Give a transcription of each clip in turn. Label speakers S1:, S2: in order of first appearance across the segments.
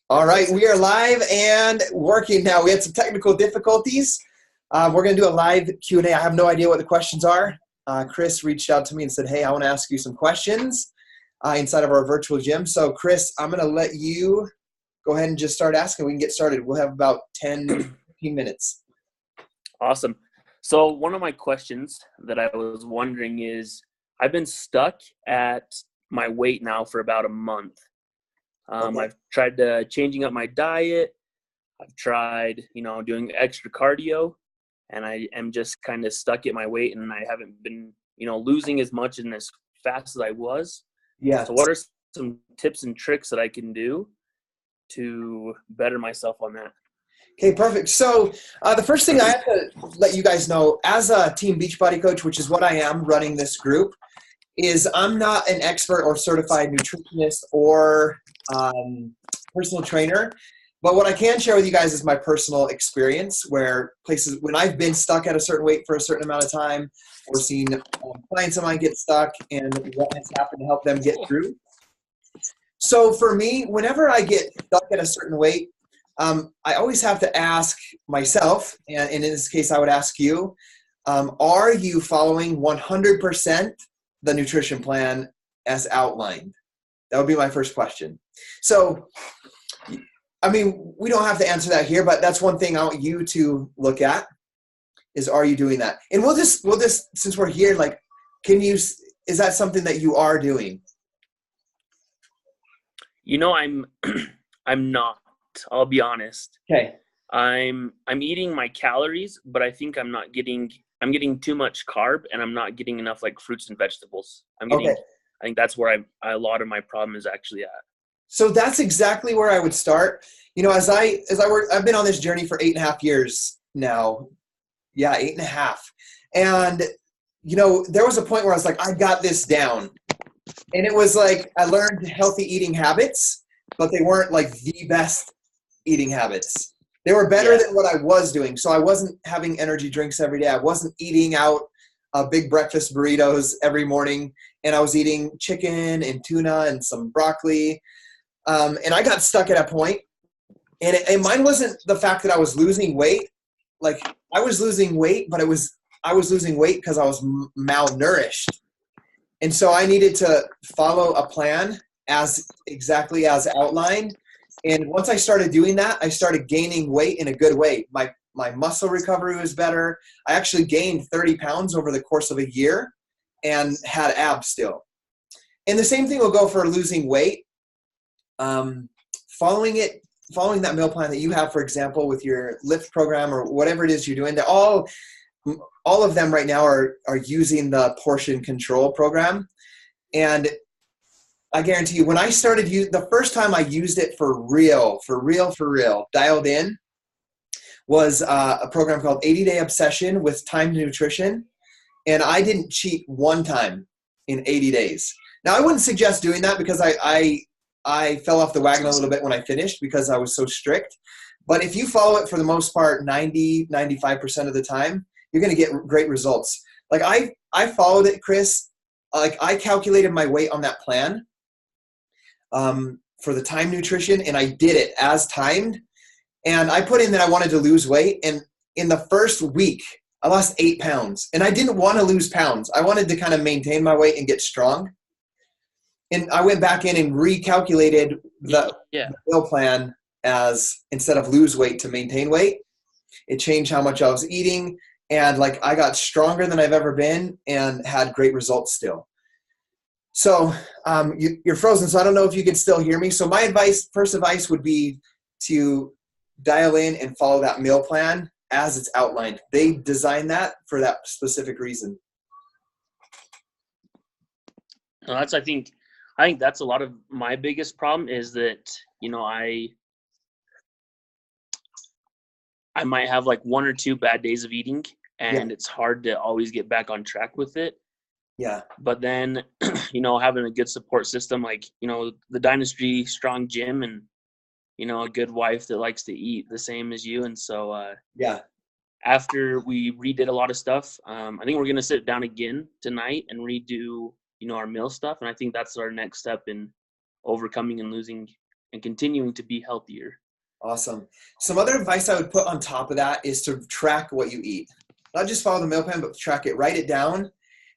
S1: All right, we are live and working now. We had some technical difficulties. We're going to do a live Q&A. I have no idea what the questions are. Chris reached out to me and said, hey, I want to ask you some questions inside of our virtual gym. So, Chris, I'm going to let you go ahead and just start asking. We can get started. We'll have about 10, 15 minutes.
S2: Awesome. So one of my questions that I was wondering is, I've been stuck at my weight now for about a month.
S1: Okay.
S2: I've tried changing up my diet. I've tried, doing extra cardio, and I am just kind of stuck at my weight, and I haven't been, losing as much and as fast as I was.
S1: Yeah.
S2: So what are some tips and tricks that I can do to better myself on that?
S1: Okay, perfect. So the first thing I have to let you guys know, as a Team Beachbody Coach, which is what I am running this group, is I'm not an expert or certified nutritionist or personal trainer. But what I can share with you guys is my personal experience where places, when I've been stuck at a certain weight for a certain amount of time, or seen clients of mine get stuck and what has happened to help them get through. So for me, whenever I get stuck at a certain weight, I always have to ask myself, and in this case, I would ask you, are you following 100% the nutrition plan as outlined? That would be my first question. So, I mean, we don't have to answer that here, but that's one thing I want you to look at is, are you doing that? And we'll just, since we're here, like, is that something that you are doing?
S2: I'm not. I'll be honest.
S1: Okay.
S2: I'm eating my calories, but I think I'm getting too much carb, and I'm not getting enough like fruits and vegetables. I think that's where a lot of my problem is actually at.
S1: So that's exactly where I would start. As I work, I've been on this journey for 8.5 years now. Yeah, 8.5. And, there was a point where I was like, I got this down. And it was like, I learned healthy eating habits, but they weren't like the best eating habits. They were better than what I was doing. So I wasn't having energy drinks every day. I wasn't eating out big breakfast burritos every morning. And I was eating chicken and tuna and some broccoli. And I got stuck at a point. And mine wasn't the fact that I was losing weight. Like, I was losing weight, but I was losing weight because I was malnourished. And so I needed to follow a plan exactly as outlined. And once I started doing that, I started gaining weight in a good way. My muscle recovery was better. I actually gained 30 pounds over the course of a year and had abs still. And the same thing will go for losing weight. Following that meal plan that you have, for example, with your lift program or whatever it is you're doing, all of them right now are using the portion control program. And I guarantee you, when I started the first time I used it for real, dialed in, was a program called 80-Day Obsession with Timed Nutrition. And I didn't cheat one time in 80 days. Now, I wouldn't suggest doing that because I fell off the wagon a little bit when I finished because I was so strict. But if you follow it for the most part, 95% of the time, you're going to get great results. Like I followed it, Chris. Like, I calculated my weight on that plan for the time nutrition, and I did it as timed. And I put in that I wanted to lose weight. And in the first week, I lost 8 pounds. And I didn't want to lose pounds. I wanted to kind of maintain my weight and get strong. And I went back in and recalculated the meal plan as, instead of lose weight, to maintain weight. It changed how much I was eating. And like, I got stronger than I've ever been and had great results still. So you're frozen, so I don't know if you can still hear me. So my first advice would be to dial in and follow that meal plan as it's outlined. They designed that for that specific reason.
S2: No, I think that's a lot of my biggest problem is that, I might have like 1 or 2 bad days of eating, and it's hard to always get back on track with it.
S1: Yeah.
S2: But then, having a good support system, like, the Dynasty Strong Gym, and, a good wife that likes to eat the same as you. And so, after we redid a lot of stuff, I think we're going to sit down again tonight and redo, our meal stuff. And I think that's our next step in overcoming and losing and continuing to be healthier.
S1: Awesome. Some other advice I would put on top of that is to track what you eat. Not just follow the meal plan, but track it. Write it down,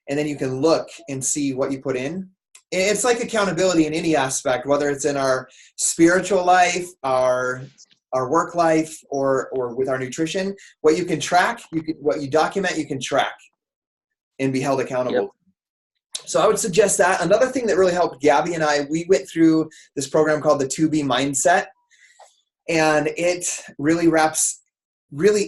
S1: and then you can look and see what you put in. It's like accountability in any aspect, whether it's in our spiritual life, our work life, or with our nutrition. What you can track, what you document, you can track and be held accountable. Yep. So I would suggest that. Another thing that really helped Gabby and I, we went through this program called the 2B Mindset, and it really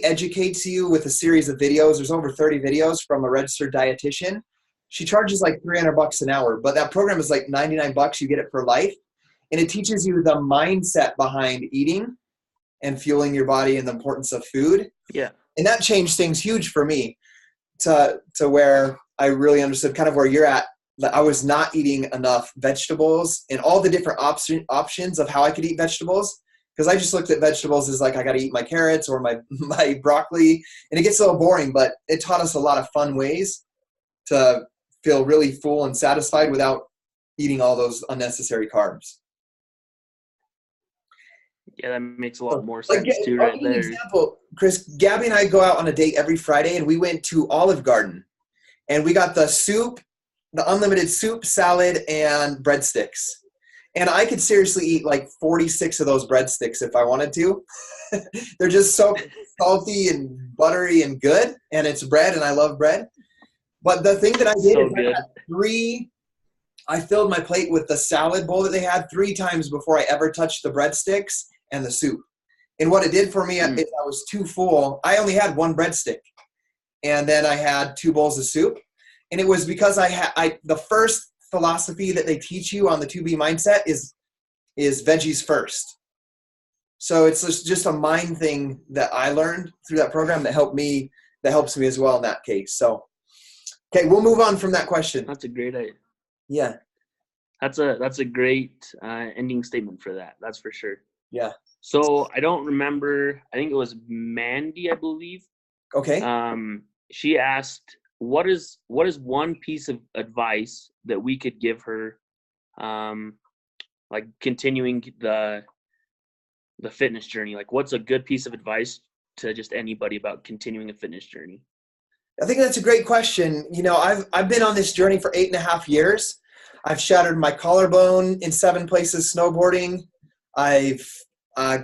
S1: educates you with a series of videos. There's over 30 videos from a registered dietitian. She charges like $300 an hour, but that program is like $99. You get it for life. And it teaches you the mindset behind eating and fueling your body and the importance of food.
S2: Yeah.
S1: And that changed things huge for me to where I really understood kind of where you're at. That I was not eating enough vegetables and all the different options of how I could eat vegetables. Because I just looked at vegetables as like, I got to eat my carrots or my broccoli. And it gets a little boring, but it taught us a lot of fun ways to feel really full and satisfied without eating all those unnecessary carbs.
S2: Yeah, that makes a lot more sense too right there.
S1: Example, Chris, Gabby and I go out on a date every Friday, and we went to Olive Garden. And we got the soup, the unlimited soup, salad, and breadsticks. And I could seriously eat like 46 of those breadsticks if I wanted to. They're just so salty and buttery and good. And it's bread, and I love bread. But the thing that I did is I filled my plate with the salad bowl that they had 3 times before I ever touched the breadsticks and the soup. And what it did for me is I was too full. I only had 1 breadstick. And then I had 2 bowls of soup. And it was because the first philosophy that they teach you on the 2B mindset is veggies first. So it's just a mind thing that I learned through that program that helps me as well in that case. So, okay, we'll move on from that question.
S2: That's a great idea.
S1: Yeah.
S2: That's a great ending statement for that. That's for sure.
S1: Yeah.
S2: So I don't remember, I think it was Mandy, I believe.
S1: Okay.
S2: She asked, what is one piece of advice that we could give her, like continuing the fitness journey? Like, what's a good piece of advice to just anybody about continuing a fitness journey?
S1: I think that's a great question. You know, I've been on this journey for 8.5 years. I've shattered my collarbone in 7 places snowboarding. I've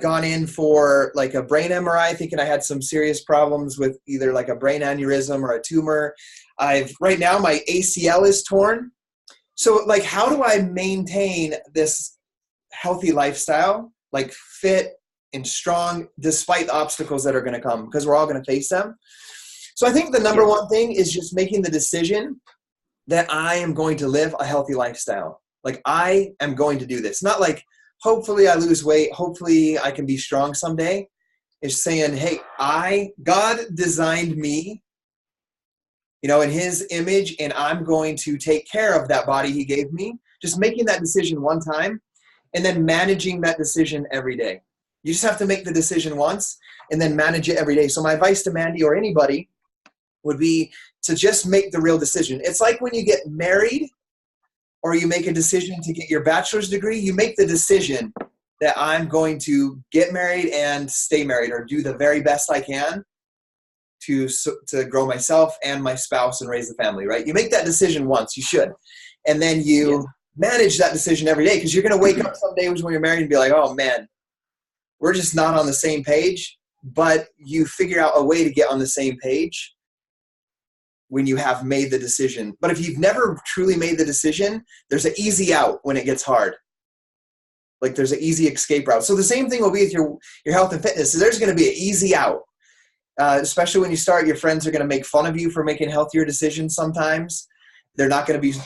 S1: gone in for like a brain MRI, thinking I had some serious problems with either like a brain aneurysm or a tumor. Right now my ACL is torn. So like, how do I maintain this healthy lifestyle, like fit and strong, despite the obstacles that are going to come? Because we're all going to face them. So I think the number one thing is just making the decision that I am going to live a healthy lifestyle. Like, I am going to do this. Not like, hopefully I lose weight, hopefully I can be strong someday. It's saying, hey, God designed me, you know, in his image, and I'm going to take care of that body he gave me. Just making that decision one time and then managing that decision every day. You just have to make the decision once and then manage it every day. So my advice to Mandy or anybody would be to just make the real decision. It's like when you get married or you make a decision to get your bachelor's degree, you make the decision that I'm going to get married and stay married, or do the very best I can to grow myself and my spouse and raise the family, right? You make that decision once, you should. And then you manage that decision every day, because you're going to wake up some days when you're married and be like, oh man, we're just not on the same page. But you figure out a way to get on the same page when you have made the decision. But if you've never truly made the decision, there's an easy out when it gets hard. Like, there's an easy escape route. So the same thing will be with your health and fitness. So there's going to be an easy out. Especially when you start, your friends are going to make fun of you for making healthier decisions sometimes. They're not going to be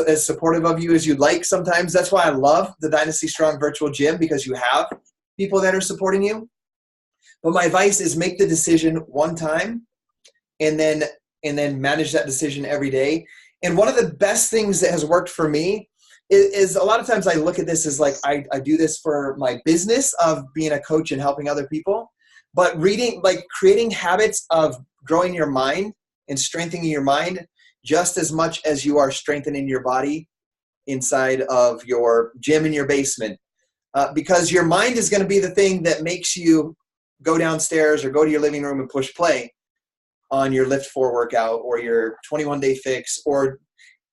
S1: as supportive of you as you'd like sometimes. That's why I love the Dynasty Strong virtual gym, because you have people that are supporting you. But my advice is make the decision one time and then manage that decision every day. And one of the best things that has worked for me is a lot of times I look at this as like, I do this for my business of being a coach and helping other people. But creating habits of growing your mind and strengthening your mind just as much as you are strengthening your body inside of your gym in your basement. because your mind is going to be the thing that makes you go downstairs or go to your living room and push play on your Lift 4 workout or your 21-day fix, or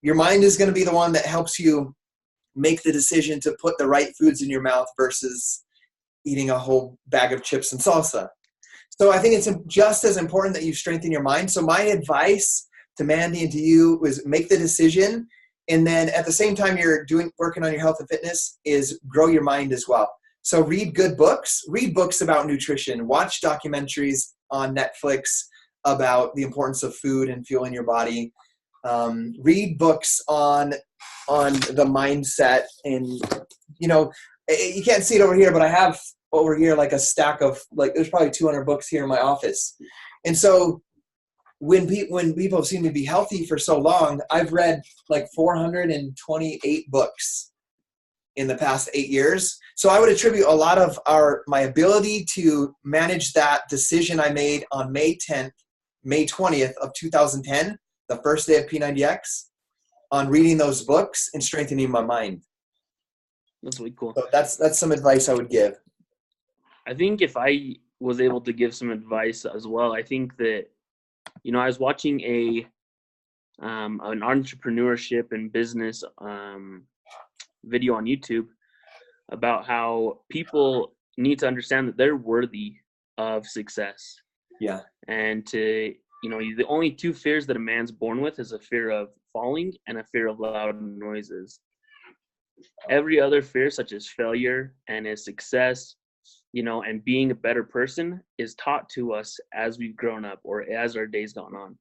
S1: your mind is going to be the one that helps you make the decision to put the right foods in your mouth versus eating a whole bag of chips and salsa. So I think it's just as important that you strengthen your mind. So my advice to Mandy and to you was make the decision. And then at the same time you're working on your health and fitness is grow your mind as well. So read good books, read books about nutrition, watch documentaries on Netflix about the importance of food and fueling your body. Read books on the mindset, and you can't see it over here, but I have over here like a stack of there's probably 200 books here in my office. And so when people have seen me be healthy for so long, I've read like 428 books in the past 8 years. So I would attribute a lot of my ability to manage that decision I made on May 20th of 2010, the first day of P90X, on reading those books and strengthening my mind.
S2: That's really cool.
S1: So that's some advice I would give.
S2: I think if I was able to give some advice as well, I think that, I was watching an entrepreneurship and business video on YouTube about how people need to understand that they're worthy of success.
S1: Yeah.
S2: And the only two fears that a man's born with is a fear of falling and a fear of loud noises. Every other fear, such as failure and as success, and being a better person, is taught to us as we've grown up or as our days gone on.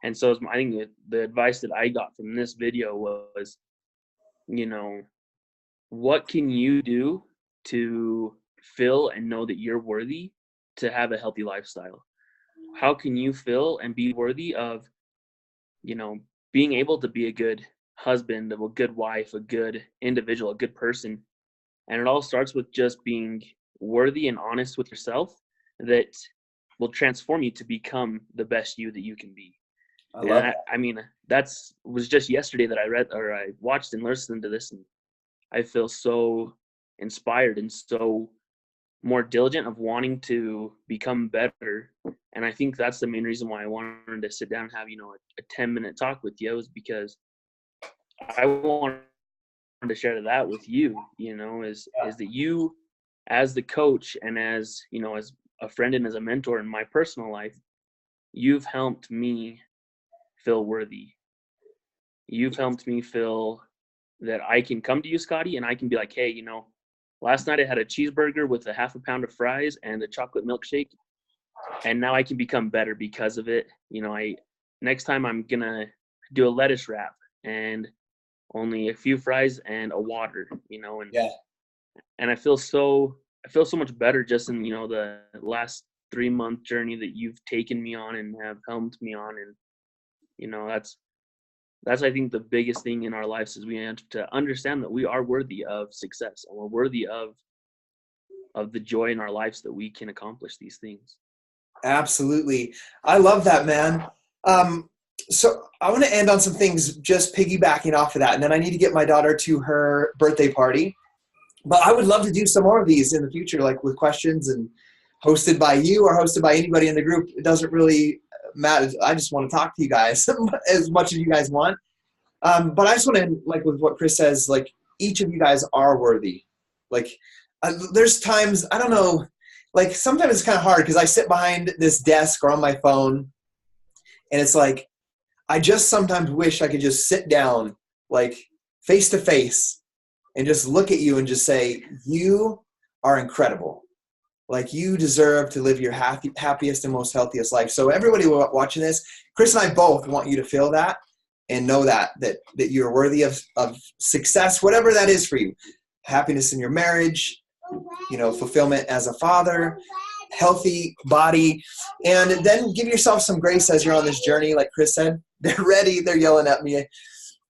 S2: And so I think the advice that I got from this video was, what can you do to feel and know that you're worthy to have a healthy lifestyle? How can you feel and be worthy of, being able to be a good husband, a good wife, a good individual, a good person? And it all starts with just being worthy and honest with yourself that will transform you to become the best you that you can be. I love that. I mean, was just yesterday that I read or I watched and listened to this, and I feel so inspired and so more diligent of wanting to become better. And I think that's the main reason why I wanted to sit down and have, a 10-minute talk with you, is because I wanted to share that with you, is that you, as the coach and as, as a friend and as a mentor in my personal life, you've helped me feel worthy. You've helped me feel that I can come to you, Scotty, and I can be like, hey, last night I had a cheeseburger with a half a pound of fries and a chocolate milkshake, and now I can become better because of it. Next time I'm going to do a lettuce wrap and only a few fries and a water, and I feel so much better just in, the last 3-month journey that you've taken me on and have helped me on. And, that's, I think, the biggest thing in our lives is we have to understand that we are worthy of success, and we're worthy of the joy in our lives that we can accomplish these things.
S1: Absolutely. I love that, man. So I want to end on some things just piggybacking off of that. And then I need to get my daughter to her birthday party. But I would love to do some more of these in the future, like with questions and hosted by you or hosted by anybody in the group. It doesn't really matter. I just want to talk to you guys as much as you guys want. But I just want to, like with what Chris says, like each of you guys are worthy. Like there's times, I don't know, like sometimes it's kind of hard because I sit behind this desk or on my phone, and it's like, I just sometimes wish I could just sit down, like face to face, and just look at you and just say, you are incredible. Like you deserve to live your happiest and most healthiest life. So everybody watching this, Chris and I both want you to feel that and know that you're worthy of success, whatever that is for you. Happiness in your marriage, fulfillment as a father, healthy body, and then give yourself some grace as you're on this journey. Like Chris said, they're ready. They're yelling at me.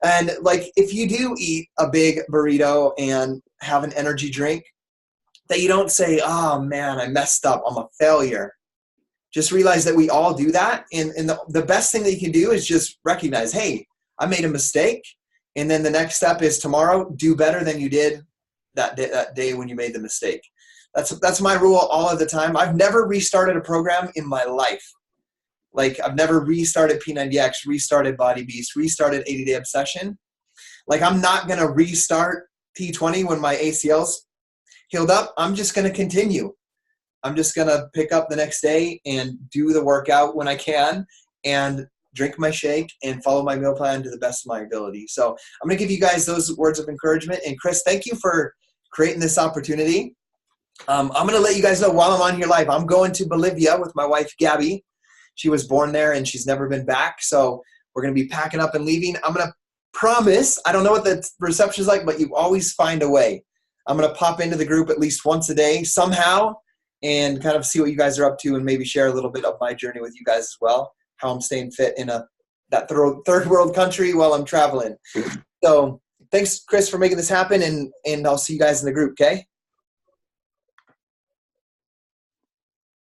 S1: And like, if you do eat a big burrito and have an energy drink, that you don't say, oh man, I messed up, I'm a failure. Just realize that we all do that. And the best thing that you can do is just recognize, hey, I made a mistake. And then the next step is tomorrow, do better than you did that day when you made the mistake. That's my rule all of the time. I've never restarted a program in my life. Like, I've never restarted P90X, restarted Body Beast, restarted 80-Day Obsession. Like, I'm not going to restart T20 when my ACL's healed up. I'm just going to continue. I'm just going to pick up the next day and do the workout when I can and drink my shake and follow my meal plan to the best of my ability. So I'm going to give you guys those words of encouragement. And Chris, thank you for creating this opportunity. I'm going to let you guys know while I'm on here live, I'm going to Bolivia with my wife, Gabby. She was born there and she's never been back. So we're going to be packing up and leaving. I'm going to promise, I don't know what the reception is like, but you always find a way. I'm going to pop into the group at least once a day somehow and kind of see what you guys are up to and maybe share a little bit of my journey with you guys as well, how I'm staying fit in that third world country while I'm traveling. So thanks, Chris, for making this happen, and I'll see you guys in the group, okay?